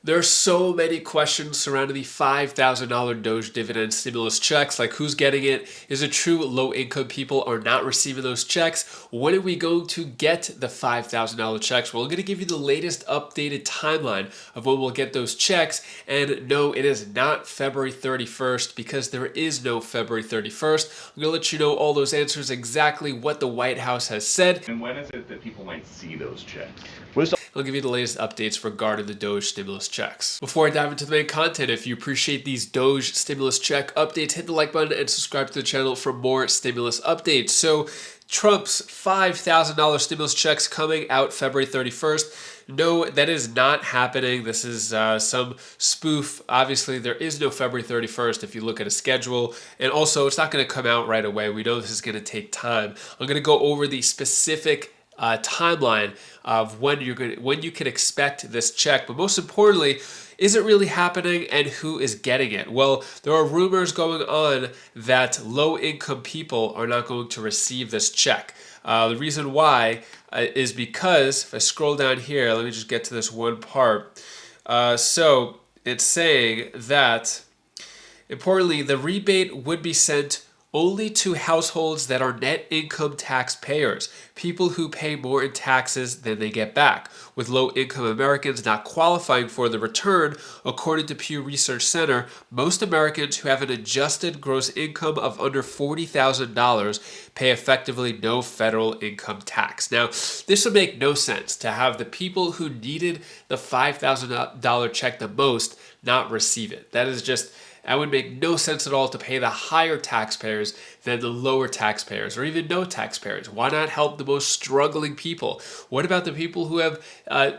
There are so many questions surrounding the $5,000 Doge dividend stimulus checks, like who's getting it? Is it true low-income people are not receiving those checks? When are we going to get the $5,000 checks? Well, I'm going to give you the latest updated timeline of when we'll get those checks. And no, it is not February 31st because there is no February 31st. I'm going to let you know all those answers, exactly what the White House has said. And when is it that people might see those checks? I'll give you the latest updates regarding the Doge stimulus checks. Before I dive into the main content, if you appreciate these Doge stimulus check updates, hit the like button and subscribe to the channel for more stimulus updates. So Trump's $5,000 stimulus checks coming out February 31st. No, that is not happening. This is some spoof. Obviously, there is no February 31st if you look at a schedule. And also, it's not going to come out right away. We know this is going to take time. I'm going to go over the specific timeline of when you can expect this check, but most importantly, is it really happening and who is getting it? Well, there are rumors going on that low-income people are not going to receive this check. The reason why is because if I scroll down here, let me just get to this one part. So it's saying that importantly, the rebate would be sent only to households that are net income taxpayers, people who pay more in taxes than they get back, with low-income Americans not qualifying for the return. According to Pew Research Center, most Americans who have an adjusted gross income of under $40,000 pay effectively no federal income tax. Now, this would make no sense to have the people who needed the $5,000 check the most not receive it. That would make no sense at all to pay the higher taxpayers than the lower taxpayers, or even no taxpayers. Why not help the most struggling people? What about the people who have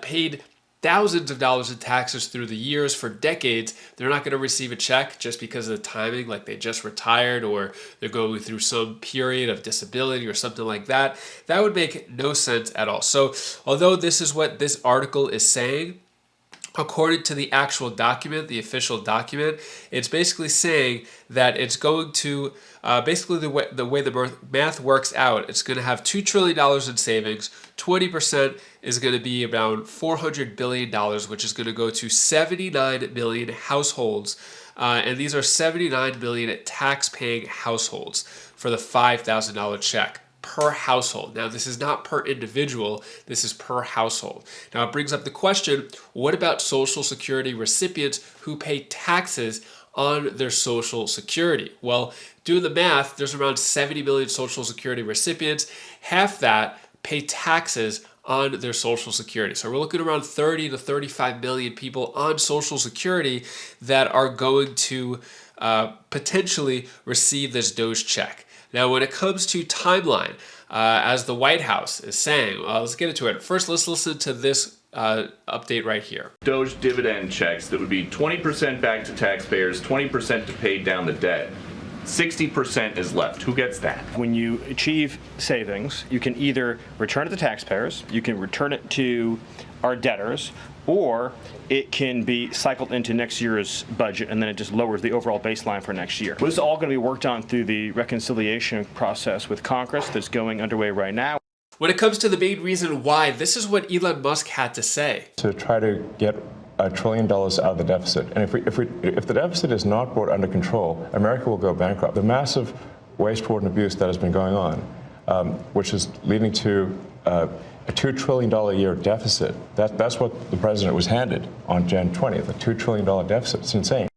paid thousands of dollars in taxes through the years for decades? They're not going to receive a check just because of the timing, like they just retired or they're going through some period of disability or something like that. That would make no sense at all. So although this is what this article is saying, according to the actual document, the official document, it's basically saying that it's going to, basically the way the math works out, it's going to have $2 trillion in savings, 20% is going to be around $400 billion, which is going to go to 79 million households. And these are 79 million tax-paying households for the $5,000 check per household. Now, this is not per individual, this is per household. Now, it brings up the question, what about Social Security recipients who pay taxes on their Social Security? Well, doing the math, there's around 70 million Social Security recipients. Half that pay taxes on their Social Security. So we're looking around 30 to 35 million people on Social Security that are going to potentially receive this Doge check. Now, when it comes to timeline, as the White House is saying, let's get into it. First, let's listen to this update right here. Doge dividend checks that would be 20% back to taxpayers, 20% to pay down the debt. 60% is left. Who gets that? When you achieve savings, you can either return it to taxpayers, you can return it to our debtors, or it can be cycled into next year's budget, and then it just lowers the overall baseline for next year. This is all going to be worked on through the reconciliation process with Congress that's going underway right now. When it comes to the main reason why, this is what Elon Musk had to say. To try to get $1 trillion out of the deficit. And if the deficit is not brought under control, America will go bankrupt. The massive waste, fraud, and abuse that has been going on, which is leading to a $2 trillion a year deficit. That's what the president was handed on Jan 20th, a $2 trillion deficit. It's insane.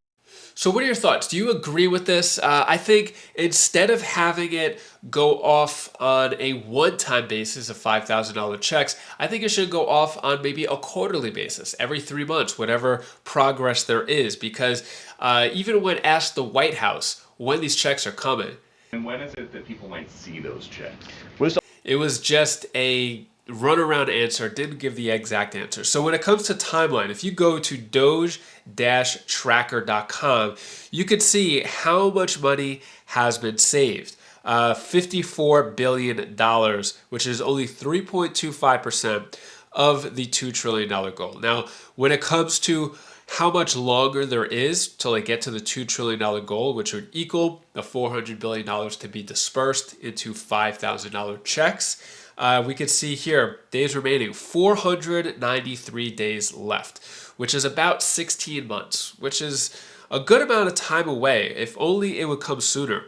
So what are your thoughts? Do you agree with this? I think instead of having it go off on a one-time basis of $5,000 checks, I think it should go off on maybe a quarterly basis, every 3 months, whatever progress there is. Because even when asked the White House when these checks are coming, and when is it that people might see those checks? It was just a runaround answer, didn't give the exact answer. So when it comes to timeline, if you go to doge-tracker.com, you can see how much money has been saved. $54 billion, which is only 3.25% of the $2 trillion goal. Now, when it comes to how much longer there is till they get to the $2 trillion goal, which would equal the $400 billion to be dispersed into $5,000 checks, we could see here, days remaining, 493 days left, which is about 16 months, which is a good amount of time away. If only it would come sooner.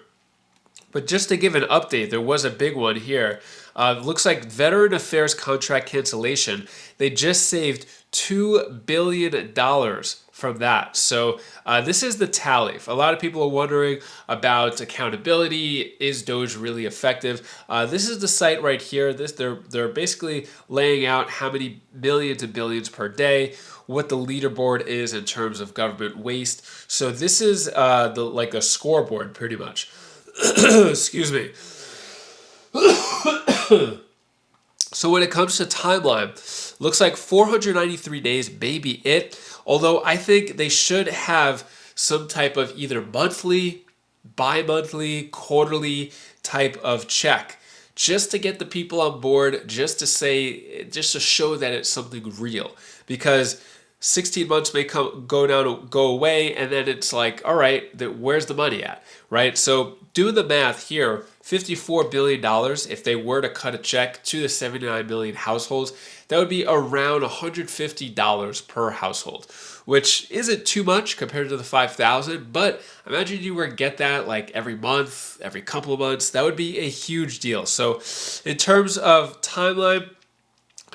But just to give an update, there was a big one here. Looks like Veteran Affairs contract cancellation. They just saved $2 billion from that. So this is the tally. A lot of people are wondering about accountability. Is Doge really effective? This is the site right here. They're basically laying out how many millions and billions per day, what the leaderboard is in terms of government waste. So this is like a scoreboard pretty much. Excuse me. So when it comes to timeline, looks like 493 days, maybe it. Although I think they should have some type of either monthly, bi-monthly, quarterly type of check, just to get the people on board, just to show that it's something real. Because 16 months may go away, and then it's like, all right, where's the money at, right? So doing the math here, $54 billion, if they were to cut a check to the 79 million households, that would be around $150 per household, which isn't too much compared to the 5,000, but imagine you were to get that like every month, every couple of months, that would be a huge deal. So in terms of timeline,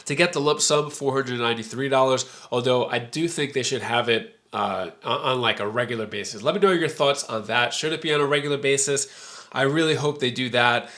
to get the lump sum, $493, although I do think they should have it on like a regular basis. Let me know your thoughts on that. Should it be on a regular basis? I really hope they do that.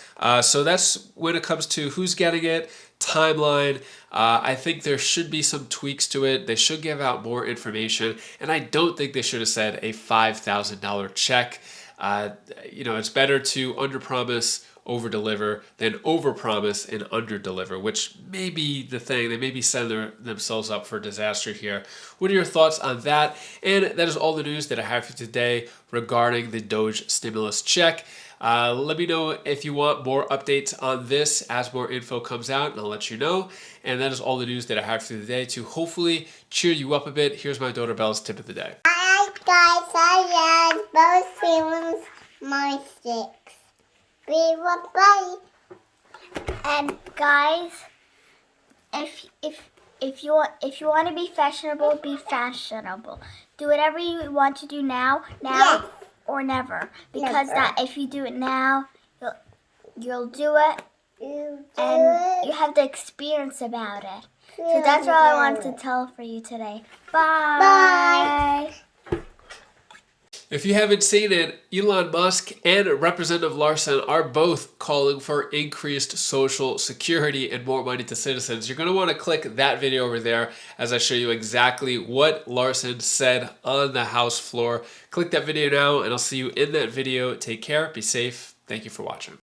So that's when it comes to who's getting it, timeline. I think there should be some tweaks to it. They should give out more information, and I don't think they should have said a $5,000 check. It's better to underpromise, over-deliver than overpromise and under-deliver, which may be the thing. They may be setting themselves up for disaster here. What are your thoughts on that? And that is all the news that I have for today regarding the Doge stimulus check. Let me know if you want more updates on this as more info comes out, and I'll let you know. And that is all the news that I have for today to hopefully cheer you up a bit. Here's my daughter Belle's tip of the day. Hi guys, I love both feelings, my sticks. Be bye. And guys, if you want to be fashionable, be fashionable. Do whatever you want to do now, yes, or never. Because that if you do it now, you'll do it, and you have the experience about it. So that's all I wanted to tell for you today. Bye. Bye. If you haven't seen it, Elon Musk and Representative Larson are both calling for increased Social Security and more money to citizens. You're going to want to click that video over there as I show you exactly what Larson said on the House floor. Click that video now, and I'll see you in that video. Take care. Be safe. Thank you for watching.